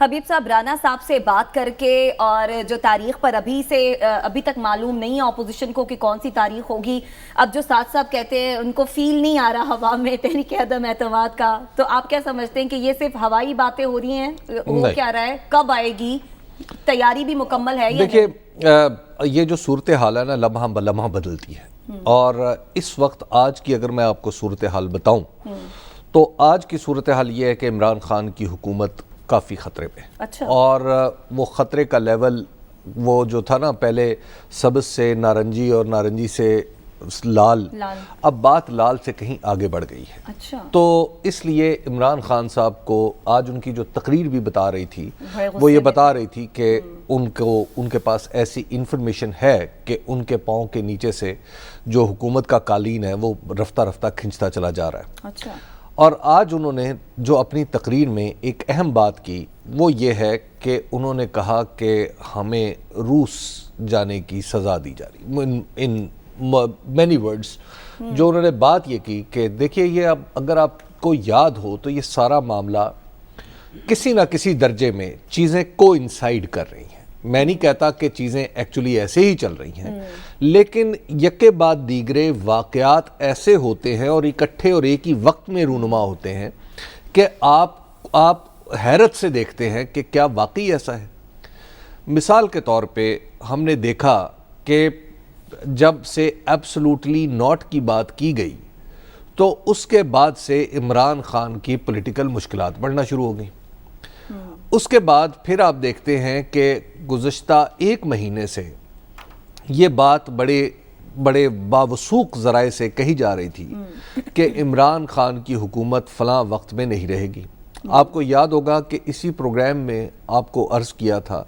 حبیب صاحب، رانا صاحب سے بات کر کے اور جو تاریخ پر ابھی تک معلوم نہیں ہے اپوزیشن کو کہ کون سی تاریخ ہوگی، اب جو ساتھ صاحب کہتے ہیں ان کو فیل نہیں آ رہا ہوا میں تحریک عدم اعتماد کا، تو آپ کیا سمجھتے ہیں کہ یہ صرف ہوائی باتیں ہو رہی ہیں؟ ہو کیا رہا ہے؟ کب آئے گی؟ تیاری بھی مکمل ہے یا نہیں؟ دیکھیے، یہ جو صورتحال ہے نا لمحہ بلمحہ بدلتی ہے، اور اس وقت آج کی اگر میں آپ کو صورتحال بتاؤں تو آج کی صورتحال یہ ہے کہ عمران خان کی حکومت کافی خطرے پہ، اور وہ خطرے کا لیول وہ جو تھا نا پہلے سبز سے نارنجی اور نارنجی سے لال، اب بات لال سے کہیں آگے بڑھ گئی ہے۔ تو اس لیے عمران خان صاحب کو آج ان کی جو تقریر بھی بتا رہی تھی وہ یہ بتا رہی تھی کہ ان کے پاس ایسی انفارمیشن ہے کہ ان کے پاؤں کے نیچے سے جو حکومت کا قالین ہے وہ رفتہ رفتہ کھنچتا چلا جا رہا ہے۔ اور آج انہوں نے جو اپنی تقریر میں ایک اہم بات کی وہ یہ ہے کہ انہوں نے کہا کہ ہمیں روس جانے کی سزا دی جا رہی، ان مینی ورڈز جو انہوں نے بات یہ کی کہ دیکھیے یہ اب اگر آپ کو یاد ہو تو یہ سارا معاملہ کسی نہ کسی درجے میں چیزیں کو انسائیڈ کر رہی ہیں۔ میں نہیں کہتا کہ چیزیں ایکچولی ایسے ہی چل رہی ہیں، لیکن یکے بعد دیگرے واقعات ایسے ہوتے ہیں اور اکٹھے اور ایک ہی وقت میں رونما ہوتے ہیں کہ آپ حیرت سے دیکھتے ہیں کہ کیا واقعی ایسا ہے۔ مثال کے طور پہ ہم نے دیکھا کہ جب سے ایبسولوٹلی ناٹ کی بات کی گئی تو اس کے بعد سے عمران خان کی پولیٹیکل مشکلات بڑھنا شروع ہو گئیں۔ اس کے بعد پھر آپ دیکھتے ہیں کہ گزشتہ ایک مہینے سے یہ بات بڑے باوثوق ذرائع سے کہی جا رہی تھی کہ عمران خان کی حکومت فلاں وقت میں نہیں رہے گی۔ آپ کو یاد ہوگا کہ اسی پروگرام میں آپ کو عرض کیا تھا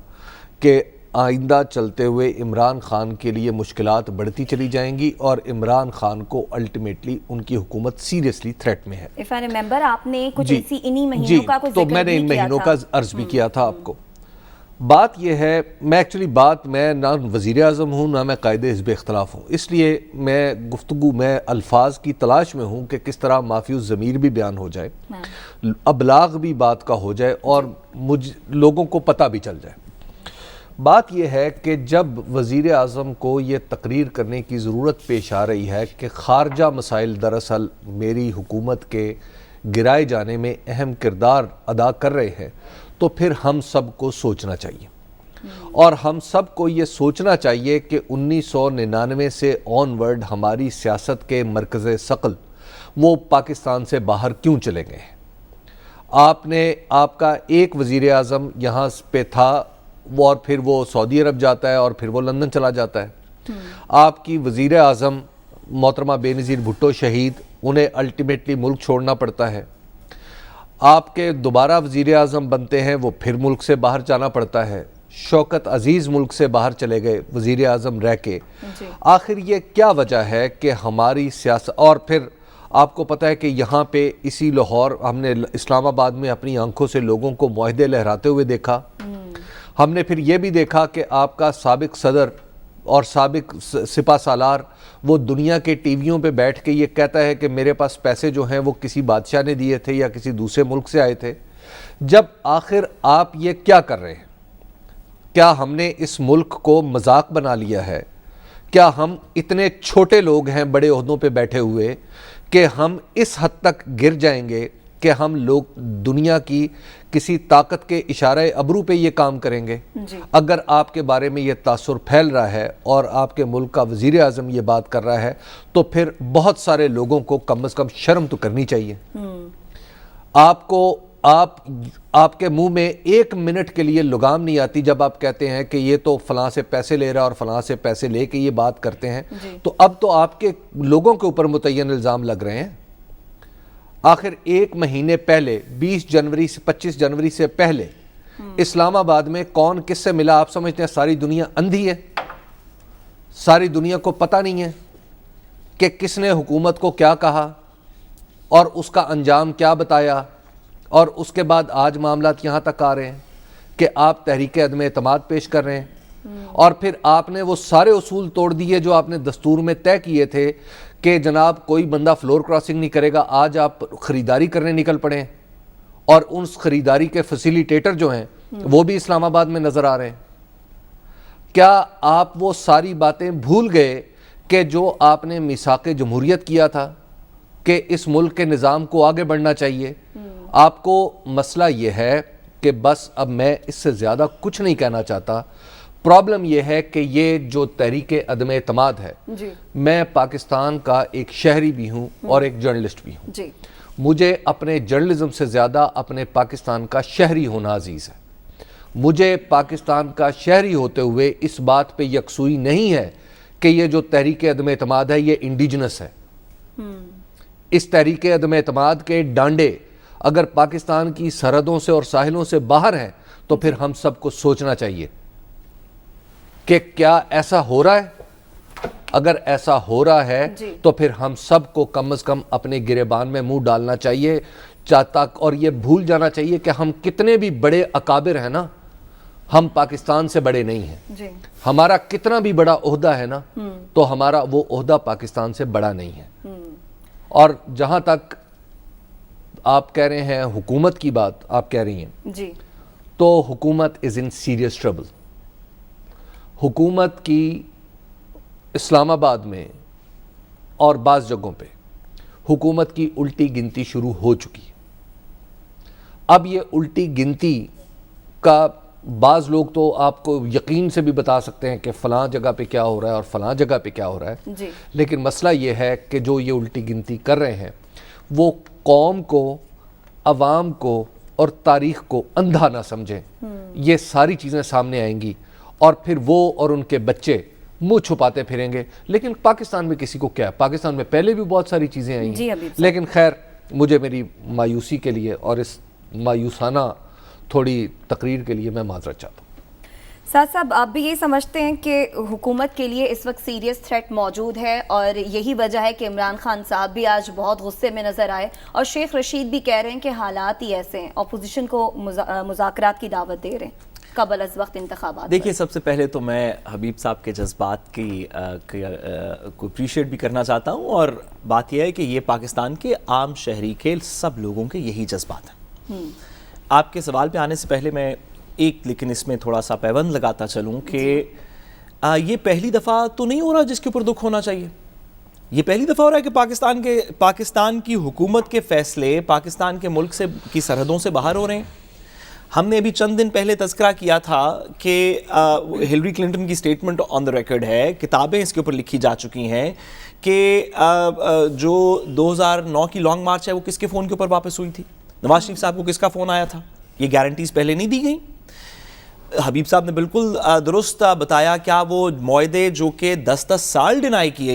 کہ آئندہ چلتے ہوئے عمران خان کے لیے مشکلات بڑھتی چلی جائیں گی اور عمران خان کو الٹیمیٹلی ان کی حکومت سیریسلی تھریٹ میں ہے۔ If I remember آپ نے کچھ ایسی انہی مہینوں کا کچھ ذکر بھی کیا تھا۔ تو میں نے ان مہینوں کا عرض بھی کیا تھا آپ کو۔ بات یہ ہے، میں نہ وزیر اعظم ہوں نہ میں قائد حزب اختلاف ہوں، اس لیے میں الفاظ کی تلاش میں ہوں کہ کس طرح معافی الضمیر بھی بیان ہو جائے، ابلاغ بھی بات کا ہو جائے اور لوگوں کو پتہ بھی چل جائے۔ بات یہ ہے کہ جب وزیر اعظم کو یہ تقریر کرنے کی ضرورت پیش آ رہی ہے کہ خارجہ مسائل دراصل میری حکومت کے گرائے جانے میں اہم کردار ادا کر رہے ہیں، تو پھر ہم سب کو سوچنا چاہیے، اور ہم سب کو یہ سوچنا چاہیے کہ 1999 سے آن ورڈ ہماری سیاست کے مرکز ثقل وہ پاکستان سے باہر کیوں چلے گئے ہیں۔ آپ کا ایک وزیر اعظم یہاں پہ تھا اور پھر وہ سعودی عرب جاتا ہے اور پھر وہ لندن چلا جاتا ہے۔ آپ کی وزیر اعظم محترمہ بے نظیر بھٹو شہید، انہیں الٹیمیٹلی ملک چھوڑنا پڑتا ہے۔ آپ کے دوبارہ وزیر اعظم بنتے ہیں، وہ پھر ملک سے باہر جانا پڑتا ہے۔ شوکت عزیز ملک سے باہر چلے گئے وزیر اعظم رہ کے۔ آخر یہ کیا وجہ ہے کہ ہماری سیاست، اور پھر آپ کو پتہ ہے کہ یہاں پہ اسی لاہور ہم نے اسلام آباد میں اپنی آنکھوں سے لوگوں کو معاہدے لہراتے ہوئے دیکھا۔ ہم نے پھر یہ بھی دیکھا کہ آپ کا سابق صدر اور سابق سپہ سالار وہ دنیا کے ٹی ویوں پہ بیٹھ کے یہ کہتا ہے کہ میرے پاس پیسے جو ہیں وہ کسی بادشاہ نے دیے تھے یا کسی دوسرے ملک سے آئے تھے۔ جب آخر آپ یہ کیا کر رہے ہیں؟ کیا ہم نے اس ملک کو مذاق بنا لیا ہے؟ کیا ہم اتنے چھوٹے لوگ ہیں بڑے عہدوں پہ بیٹھے ہوئے کہ ہم اس حد تک گر جائیں گے کہ ہم لوگ دنیا کی کسی طاقت کے اشارہ ابرو پہ یہ کام کریں گے؟ اگر آپ کے بارے میں یہ تاثر پھیل رہا ہے اور آپ کے ملک کا وزیر اعظم یہ بات کر رہا ہے تو پھر بہت سارے لوگوں کو کم از کم شرم تو کرنی چاہیے۔ آپ کے منہ میں ایک منٹ کے لیے لگام نہیں آتی جب آپ کہتے ہیں کہ یہ تو فلاں سے پیسے لے رہا اور فلاں سے پیسے لے کے یہ بات کرتے ہیں، تو اب تو آپ کے لوگوں کے اوپر متعین الزام لگ رہے ہیں۔ آخر ایک مہینے پہلے 20 جنوری سے 25 جنوری سے پہلے اسلام آباد میں کون کس سے ملا؟ آپ سمجھتے ہیں ساری دنیا اندھی ہے؟ ساری دنیا کو پتہ نہیں ہے کہ کس نے حکومت کو کیا کہا اور اس کا انجام کیا بتایا، اور اس کے بعد آج معاملات یہاں تک آ رہے ہیں کہ آپ تحریک عدم اعتماد پیش کر رہے ہیں، اور پھر آپ نے وہ سارے اصول توڑ دیے جو آپ نے دستور میں طے کیے تھے کہ جناب کوئی بندہ فلور کراسنگ نہیں کرے گا۔ آج آپ خریداری کرنے نکل پڑے ہیں اور ان خریداری کے فیسیلیٹیٹر جو ہیں وہ بھی اسلام آباد میں نظر آ رہے ہیں. کیا آپ وہ ساری باتیں بھول گئے کہ جو آپ نے میثاق جمہوریت کیا تھا کہ اس ملک کے نظام کو آگے بڑھنا چاہیے؟ آپ کو مسئلہ یہ ہے کہ بس اب میں اس سے زیادہ کچھ نہیں کہنا چاہتا. پرابلم یہ ہے کہ یہ جو تحریک عدم اعتماد ہے، میں پاکستان کا ایک شہری بھی ہوں اور ایک جرنلسٹ بھی ہوں. مجھے اپنے جرنلزم سے زیادہ اپنے پاکستان کا شہری ہونا عزیز ہے. مجھے پاکستان کا شہری ہوتے ہوئے اس بات پہ یکسوئی نہیں ہے کہ یہ جو تحریک عدم اعتماد ہے یہ انڈیجنس ہے. اس تحریک عدم اعتماد کے ڈانڈے اگر پاکستان کی سرحدوں سے اور ساحلوں سے باہر ہیں تو پھر ہم سب کو سوچنا چاہیے کہ کیا ایسا ہو رہا ہے. اگر ایسا ہو رہا ہے تو پھر ہم سب کو کم از کم اپنے گریبان میں منہ ڈالنا چاہیے اور یہ بھول جانا چاہیے کہ ہم کتنے بھی بڑے اکابر ہیں نا، ہم پاکستان سے بڑے نہیں ہیں. ہمارا کتنا بھی بڑا عہدہ ہے نا تو ہمارا وہ عہدہ پاکستان سے بڑا نہیں ہے. اور جہاں تک آپ کہہ رہے ہیں حکومت کی بات آپ کہہ رہی ہیں، تو حکومت از ان سیریس ٹربل. حکومت کی اسلام آباد میں اور بعض جگہوں پہ حکومت کی الٹی گنتی شروع ہو چکی ہے. اب یہ الٹی گنتی کا بعض لوگ تو آپ کو یقین سے بھی بتا سکتے ہیں کہ فلاں جگہ پہ کیا ہو رہا ہے اور فلاں جگہ پہ کیا ہو رہا ہے، لیکن مسئلہ یہ ہے کہ جو یہ الٹی گنتی کر رہے ہیں وہ قوم کو، عوام کو اور تاریخ کو اندھا نہ سمجھیں. یہ ساری چیزیں سامنے آئیں گی اور پھر وہ اور ان کے بچے منہ چھپاتے پھریں گے. لیکن پاکستان میں کسی کو کیا ہے؟ پاکستان میں پہلے بھی بہت ساری چیزیں آئی ہیں. لیکن خیر، مجھے میری مایوسی کے لیے اور اس مایوسانہ تھوڑی تقریر کے لیے میں معذرت چاہتا ہوں. سعد صاحب، آپ بھی یہ سمجھتے ہیں کہ حکومت کے لیے اس وقت سیریس تھریٹ موجود ہے اور یہی وجہ ہے کہ عمران خان صاحب بھی آج بہت غصے میں نظر آئے اور شیخ رشید بھی کہہ رہے ہیں کہ حالات ہی ایسے ہیں، اپوزیشن کو مذاکرات کی دعوت دے رہے ہیں قبل از وقت انتخابات؟ دیکھیے، سب سے پہلے تو میں حبیب صاحب کے جذبات کو اپریشیٹ بھی کرنا چاہتا ہوں، اور بات یہ ہے کہ یہ پاکستان کے عام شہری کے سب لوگوں کے یہی جذبات ہیں. آپ کے سوال پہ آنے سے پہلے میں لیکن اس میں تھوڑا سا پیوند لگاتا چلوں کہ یہ پہلی دفعہ تو نہیں ہو رہا جس کے اوپر دکھ ہونا چاہیے. یہ پہلی دفعہ ہو رہا ہے کہ پاکستان کی حکومت کے فیصلے پاکستان کے ملک کی سرحدوں سے باہر ہو رہے ہیں. ہم نے ابھی چند دن پہلے تذکرہ کیا تھا کہ ہلری کلنٹن کی سٹیٹمنٹ آن دا ریکارڈ ہے، کتابیں اس کے اوپر لکھی جا چکی ہیں کہ جو 2009 کی لانگ مارچ ہے وہ کس کے فون کے اوپر واپس ہوئی تھی، نواز شریف صاحب کو کس کا فون آیا تھا. یہ گارنٹیز پہلے نہیں دی گئیں. حبیب صاحب نے بالکل درست بتایا، کیا وہ معاہدے جو کہ 10 سال ڈینائی کیے گئے